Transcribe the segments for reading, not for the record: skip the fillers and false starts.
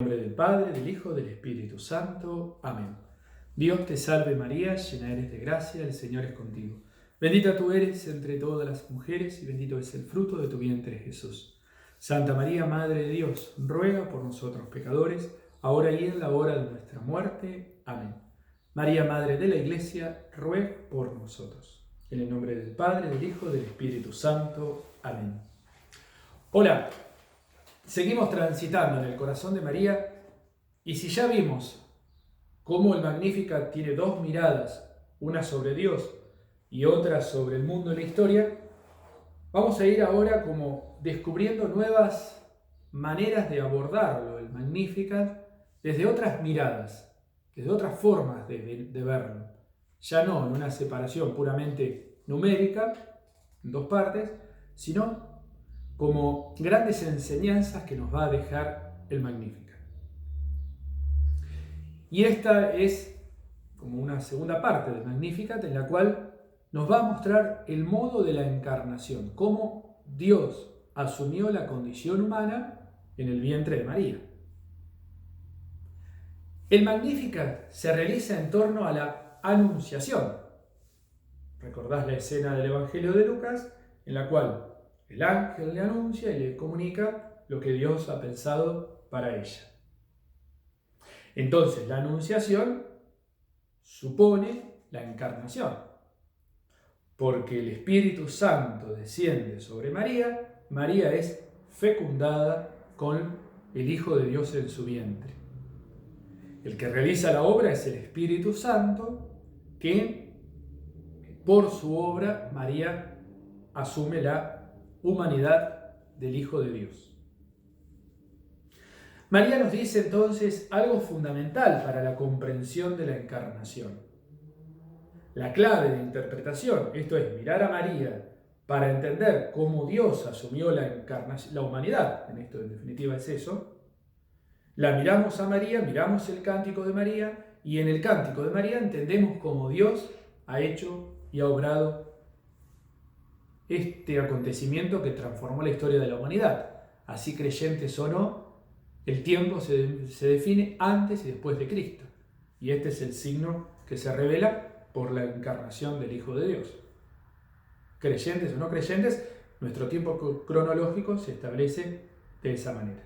En el nombre del Padre, del Hijo, del Espíritu Santo. Amén. Dios te salve María, llena eres de gracia, el Señor es contigo. Bendita tú eres entre todas las mujeres y bendito es el fruto de tu vientre Jesús. Santa María, Madre de Dios, ruega por nosotros pecadores, ahora y en la hora de nuestra muerte. Amén. María, Madre de la Iglesia, ruega por nosotros. En el nombre del Padre, del Hijo, del Espíritu Santo. Amén. Hola. Seguimos transitando en el corazón de María y si ya vimos cómo el Magnificat tiene dos miradas, una sobre Dios y otra sobre el mundo y la historia, vamos a ir ahora como descubriendo nuevas maneras de abordarlo, el Magnificat, desde otras miradas, desde otras formas de verlo. Ya no en una separación puramente numérica, en dos partes, sino como grandes enseñanzas que nos va a dejar el Magnificat. Y esta es como una segunda parte del Magnificat en la cual nos va a mostrar el modo de la encarnación, cómo Dios asumió la condición humana en el vientre de María. El Magnificat se realiza en torno a la Anunciación. ¿Recordás la escena del Evangelio de Lucas en la cual el ángel le anuncia y le comunica lo que Dios ha pensado para ella? Entonces, la anunciación supone la encarnación, porque el Espíritu Santo desciende sobre María, María es fecundada con el Hijo de Dios en su vientre. El que realiza la obra es el Espíritu Santo, que por su obra María asume la humanidad del Hijo de Dios. María nos dice entonces algo fundamental para la comprensión de la encarnación. La clave de interpretación, esto es, mirar a María para entender cómo Dios asumió la encarnación, la humanidad, en esto en definitiva es eso, la miramos a María, miramos el cántico de María, y en el cántico de María entendemos cómo Dios ha hecho y ha obrado este acontecimiento que transformó la historia de la humanidad. Así creyentes o no, el tiempo se define antes y después de Cristo. Y este es el signo que se revela por la encarnación del Hijo de Dios. Creyentes o no creyentes, nuestro tiempo cronológico se establece de esa manera.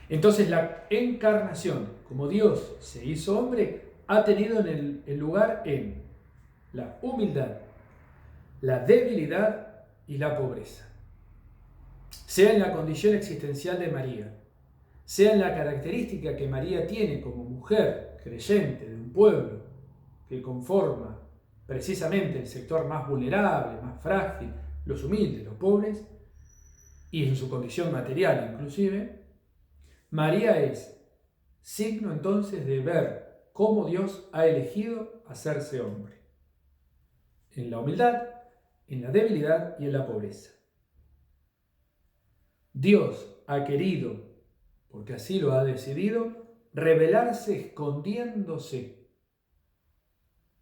Entonces la encarnación, como Dios se hizo hombre, ha tenido el lugar en la humildad, la debilidad y la pobreza. Sea en la condición existencial de María, sea en la característica que María tiene como mujer creyente de un pueblo que conforma precisamente el sector más vulnerable, más frágil, los humildes, los pobres, y en su condición material inclusive, María es signo entonces de ver cómo Dios ha elegido hacerse hombre, en la humildad, en la debilidad y en la pobreza. Dios ha querido, porque así lo ha decidido, revelarse escondiéndose.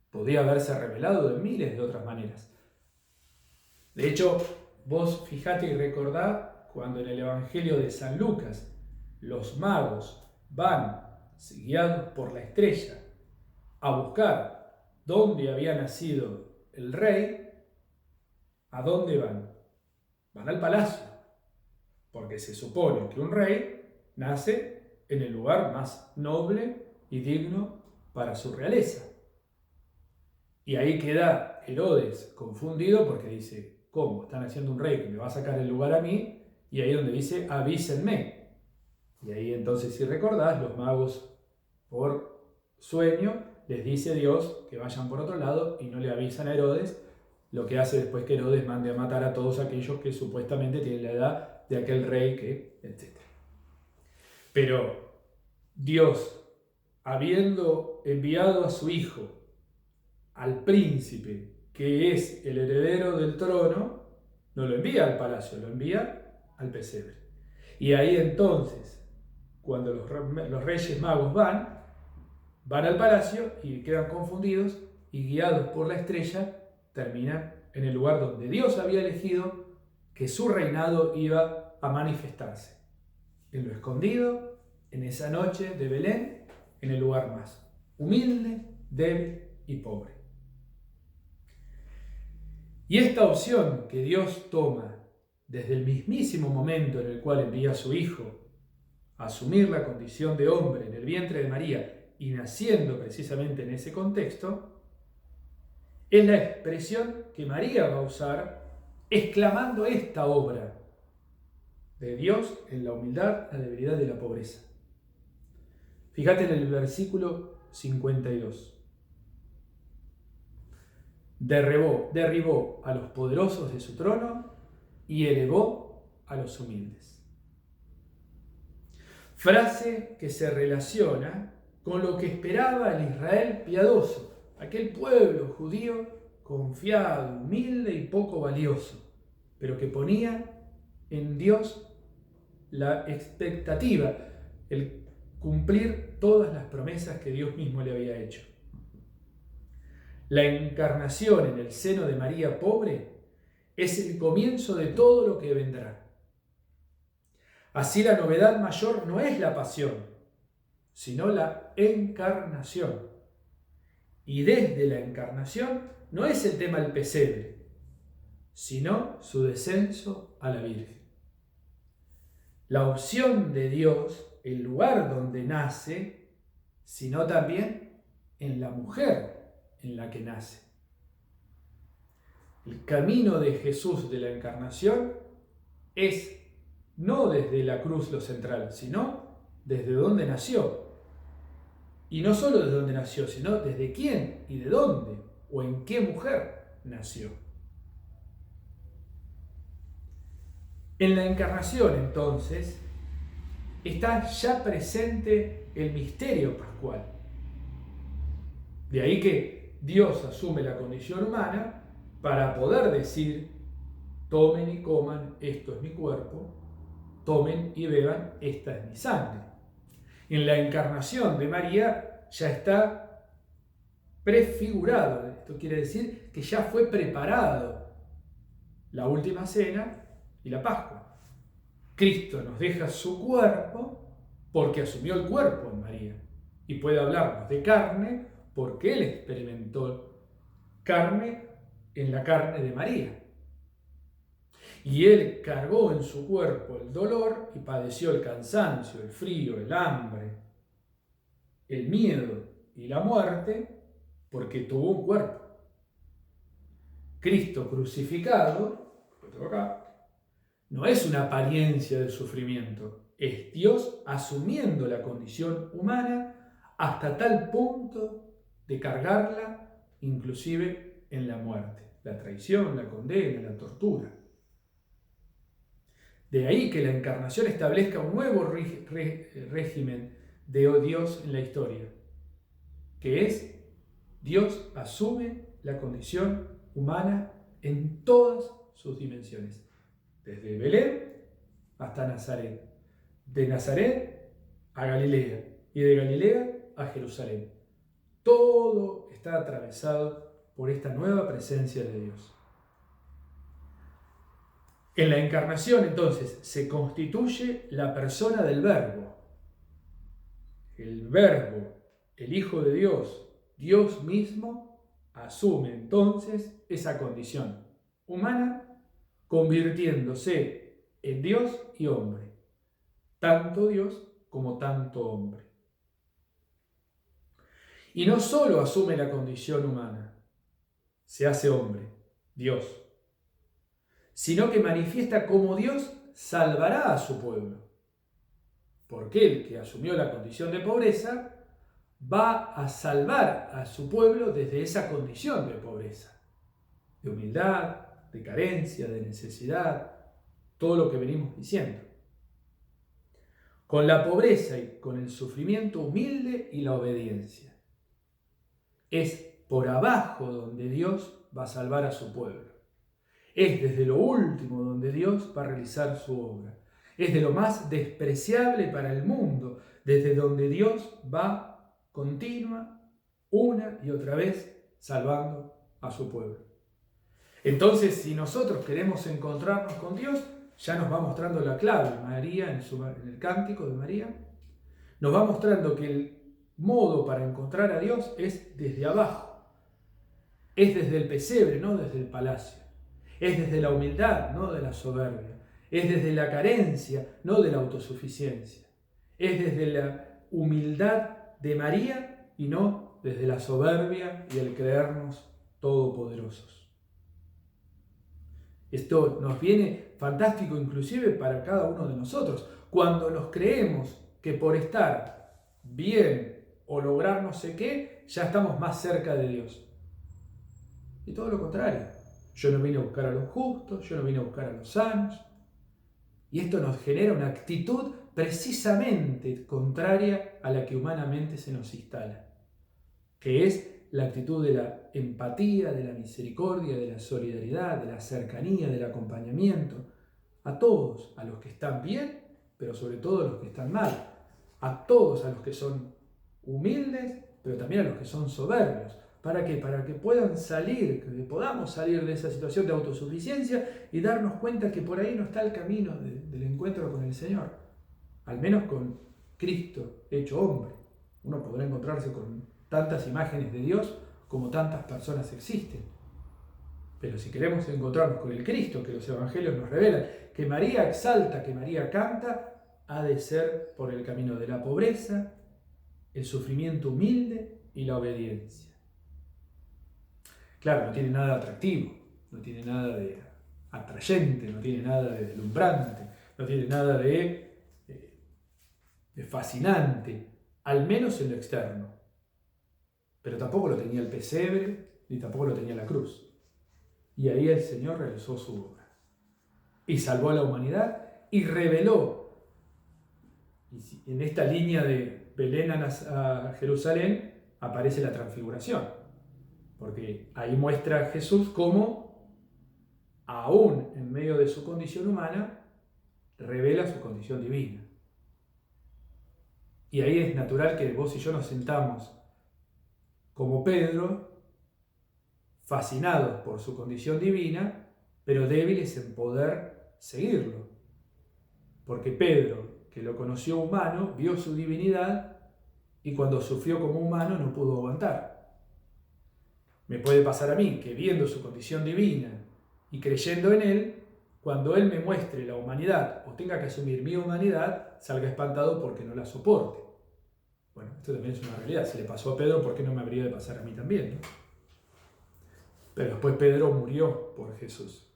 Podría haberse revelado de miles de otras maneras. De hecho, vos fijate y recordá cuando en el Evangelio de San Lucas los magos van, guiados por la estrella, a buscar dónde había nacido el rey. ¿A dónde van? Van al palacio, porque se supone que un rey nace en el lugar más noble y digno para su realeza. Y ahí queda Herodes confundido porque dice, ¿cómo? Están haciendo un rey que me va a sacar el lugar a mí, y ahí donde dice, avísenme. Y ahí entonces, si recordás, los magos por sueño les dice Dios que vayan por otro lado y no le avisan a Herodes, lo que hace después que Herodes mande a matar a todos aquellos que supuestamente tienen la edad de aquel rey que, etc. Pero Dios, habiendo enviado a su hijo, al príncipe, que es el heredero del trono, no lo envía al palacio, lo envía al pesebre. Y ahí entonces, cuando los reyes magos van al palacio y quedan confundidos y guiados por la estrella, terminan en el lugar donde Dios había elegido que su reinado iba a manifestarse, en lo escondido, en esa noche de Belén, en el lugar más humilde, débil y pobre. Y esta opción que Dios toma desde el mismísimo momento en el cual envía a su Hijo a asumir la condición de hombre en el vientre de María y naciendo precisamente en ese contexto, es la expresión que María va a usar exclamando esta obra de Dios en la humildad, la debilidad y la pobreza. Fíjate en el versículo 52. Derribó a los poderosos de su trono y elevó a los humildes. Frase que se relaciona con lo que esperaba el Israel piadoso, aquel pueblo judío confiado, humilde y poco valioso, pero que ponía en Dios la expectativa, el cumplir todas las promesas que Dios mismo le había hecho. La encarnación en el seno de María pobre es el comienzo de todo lo que vendrá. Así la novedad mayor no es la pasión, sino la encarnación. Y desde la encarnación no es el tema del pesebre, sino su descenso a la Virgen. La opción de Dios, el lugar donde nace, sino también en la mujer en la que nace. El camino de Jesús de la encarnación es no desde la cruz lo central, sino desde donde nació. Y no solo desde donde nació, sino desde quién y de dónde o en qué mujer nació. En la encarnación, entonces, está ya presente el misterio pascual. De ahí que Dios asume la condición humana para poder decir: tomen y coman, esto es mi cuerpo, tomen y beban, esta es mi sangre. En la encarnación de María ya está prefigurado, esto quiere decir que ya fue preparado la última cena y la Pascua. Cristo nos deja su cuerpo porque asumió el cuerpo en María y puede hablarnos de carne porque Él experimentó carne en la carne de María. Y Él cargó en su cuerpo el dolor y padeció el cansancio, el frío, el hambre, el miedo y la muerte porque tuvo un cuerpo. Cristo crucificado, lo tengo acá, no es una apariencia de sufrimiento, es Dios asumiendo la condición humana hasta tal punto de cargarla inclusive en la muerte, la traición, la condena, la tortura. De ahí que la encarnación establezca un nuevo régimen de Dios en la historia, que es Dios asume la condición humana en todas sus dimensiones, desde Belén hasta Nazaret, de Nazaret a Galilea y de Galilea a Jerusalén. Todo está atravesado por esta nueva presencia de Dios. En la encarnación, entonces, se constituye la persona del Verbo. El Verbo, el Hijo de Dios, Dios mismo, asume entonces esa condición humana, convirtiéndose en Dios y hombre. Tanto Dios como tanto hombre. Y no solo asume la condición humana, se hace hombre, Dios, sino que manifiesta cómo Dios salvará a su pueblo. Porque Él, que asumió la condición de pobreza, va a salvar a su pueblo desde esa condición de pobreza, de humildad, de carencia, de necesidad, todo lo que venimos diciendo. Con la pobreza y con el sufrimiento humilde y la obediencia. Es por abajo donde Dios va a salvar a su pueblo. Es desde lo último donde Dios va a realizar su obra. Es de lo más despreciable para el mundo, desde donde Dios va continua, una y otra vez, salvando a su pueblo. Entonces, si nosotros queremos encontrarnos con Dios, ya nos va mostrando la clave María en el cántico de María. Nos va mostrando que el modo para encontrar a Dios es desde abajo, es desde el pesebre, no desde el palacio, es desde la humildad, no de la soberbia, es desde la carencia, no de la autosuficiencia, es desde la humildad de María y no desde la soberbia y el creernos todopoderosos. Esto nos viene fantástico inclusive para cada uno de nosotros. Cuando nos creemos que por estar bien o lograr no sé qué, ya estamos más cerca de Dios. Y todo lo contrario. Yo no vine a buscar a los justos, yo no vine a buscar a los sanos. Y esto nos genera una actitud precisamente contraria a la que humanamente se nos instala, que es la actitud de la empatía, de la misericordia, de la solidaridad, de la cercanía, del acompañamiento a todos, a los que están bien, pero sobre todo a los que están mal, a todos, a los que son humildes, pero también a los que son soberbios. ¿Para qué? Para que puedan salir, que podamos salir de esa situación de autosuficiencia y darnos cuenta que por ahí no está el camino del encuentro con el Señor, al menos con Cristo hecho hombre. Uno podrá encontrarse con tantas imágenes de Dios como tantas personas existen. Pero si queremos encontrarnos con el Cristo que los evangelios nos revelan, que María exalta, que María canta, ha de ser por el camino de la pobreza, el sufrimiento humilde y la obediencia. Claro, no tiene nada de atractivo, no tiene nada de atrayente, no tiene nada de deslumbrante, no tiene nada de fascinante, al menos en lo externo. Pero tampoco lo tenía el pesebre, ni tampoco lo tenía la cruz. Y ahí el Señor realizó su obra. Y salvó a la humanidad y reveló. Y en esta línea de Belén a Jerusalén aparece la transfiguración. Porque ahí muestra a Jesús cómo, aún en medio de su condición humana, revela su condición divina. Y ahí es natural que vos y yo nos sentamos como Pedro, fascinados por su condición divina, pero débiles en poder seguirlo. Porque Pedro, que lo conoció humano, vio su divinidad y cuando sufrió como humano no pudo aguantar. Me puede pasar a mí que viendo su condición divina y creyendo en él, cuando él me muestre la humanidad o tenga que asumir mi humanidad, salga espantado porque no la soporte. Bueno, esto también es una realidad. Si le pasó a Pedro, ¿por qué no me habría de pasar a mí también, no? Pero después Pedro murió por Jesús,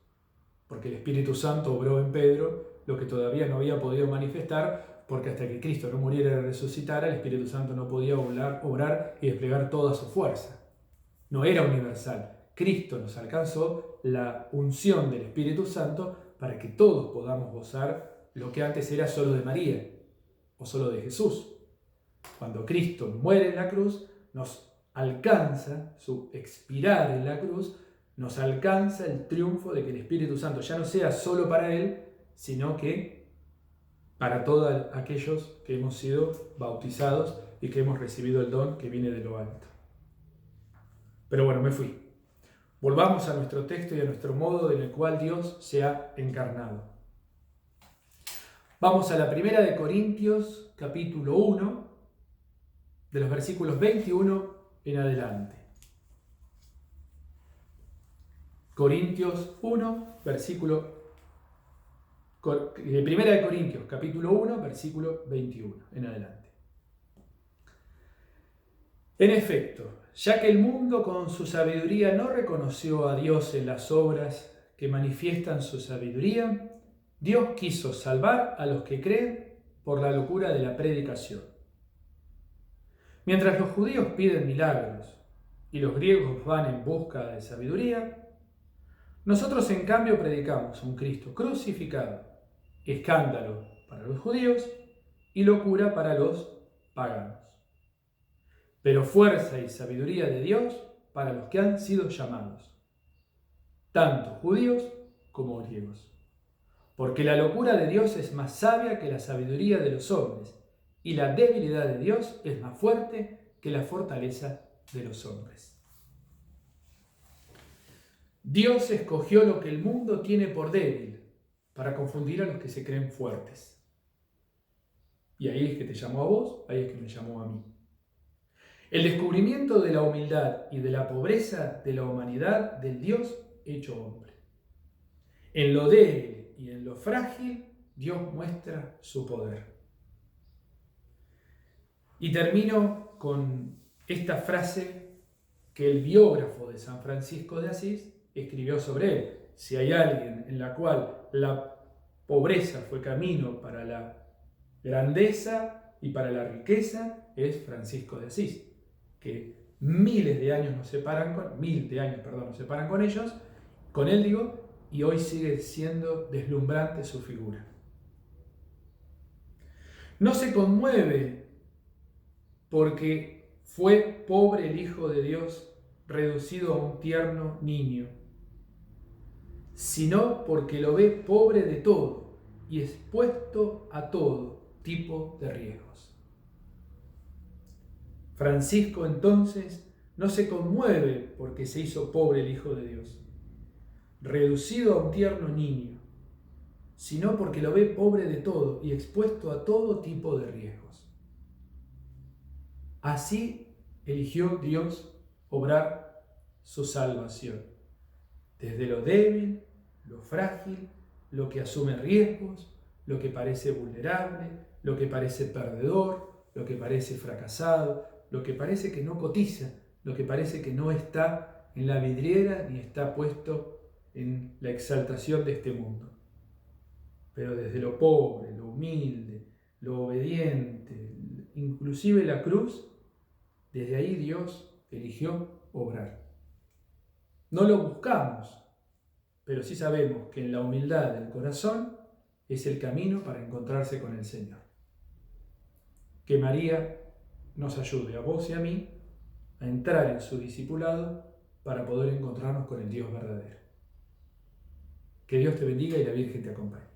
porque el Espíritu Santo obró en Pedro lo que todavía no había podido manifestar, porque hasta que Cristo no muriera y resucitara, el Espíritu Santo no podía obrar y desplegar toda su fuerza. No era universal. Cristo nos alcanzó la unción del Espíritu Santo para que todos podamos gozar lo que antes era solo de María o solo de Jesús. Cuando Cristo muere en la cruz, nos alcanza su expirar en la cruz, nos alcanza el triunfo de que el Espíritu Santo ya no sea solo para Él, sino que para todos aquellos que hemos sido bautizados y que hemos recibido el don que viene de lo alto. Pero bueno, me fui. Volvamos a nuestro texto y a nuestro modo en el cual Dios se ha encarnado. Vamos a la primera de Corintios, capítulo 1, de los versículos 21 en adelante. Corintios 1, primera de Corintios, capítulo 1, versículo 21 en adelante. En efecto, ya que el mundo con su sabiduría no reconoció a Dios en las obras que manifiestan su sabiduría, Dios quiso salvar a los que creen por la locura de la predicación. Mientras los judíos piden milagros y los griegos van en busca de sabiduría, nosotros en cambio predicamos un Cristo crucificado, escándalo para los judíos y locura para los paganos, pero fuerza y sabiduría de Dios para los que han sido llamados, tanto judíos como griegos. Porque la locura de Dios es más sabia que la sabiduría de los hombres, y la debilidad de Dios es más fuerte que la fortaleza de los hombres. Dios escogió lo que el mundo tiene por débil para confundir a los que se creen fuertes. Y ahí es que te llamó a vos, ahí es que me llamó a mí. El descubrimiento de la humildad y de la pobreza de la humanidad del Dios hecho hombre. En lo débil y en lo frágil, Dios muestra su poder. Y termino con esta frase que el biógrafo de San Francisco de Asís escribió sobre él. Si hay alguien en la cual la pobreza fue camino para la grandeza y para la riqueza, es Francisco de Asís, que miles de años nos separan con ellos, con él digo, y hoy sigue siendo deslumbrante su figura. No se conmueve porque fue pobre el Hijo de Dios, reducido a un tierno niño, sino porque lo ve pobre de todo y expuesto a todo tipo de riesgos. Francisco entonces no se conmueve porque se hizo pobre el Hijo de Dios, reducido a un tierno niño, sino porque lo ve pobre de todo y expuesto a todo tipo de riesgos. Así eligió Dios obrar su salvación, desde lo débil, lo frágil, lo que asume riesgos, lo que parece vulnerable, lo que parece perdedor, lo que parece fracasado, lo que parece que no cotiza, lo que parece que no está en la vidriera ni está puesto en la exaltación de este mundo. Pero desde lo pobre, lo humilde, lo obediente, inclusive la cruz, desde ahí Dios eligió obrar. No lo buscamos, pero sí sabemos que en la humildad del corazón es el camino para encontrarse con el Señor. Que María nos ayude a vos y a mí a entrar en su discipulado para poder encontrarnos con el Dios verdadero. Que Dios te bendiga y la Virgen te acompañe.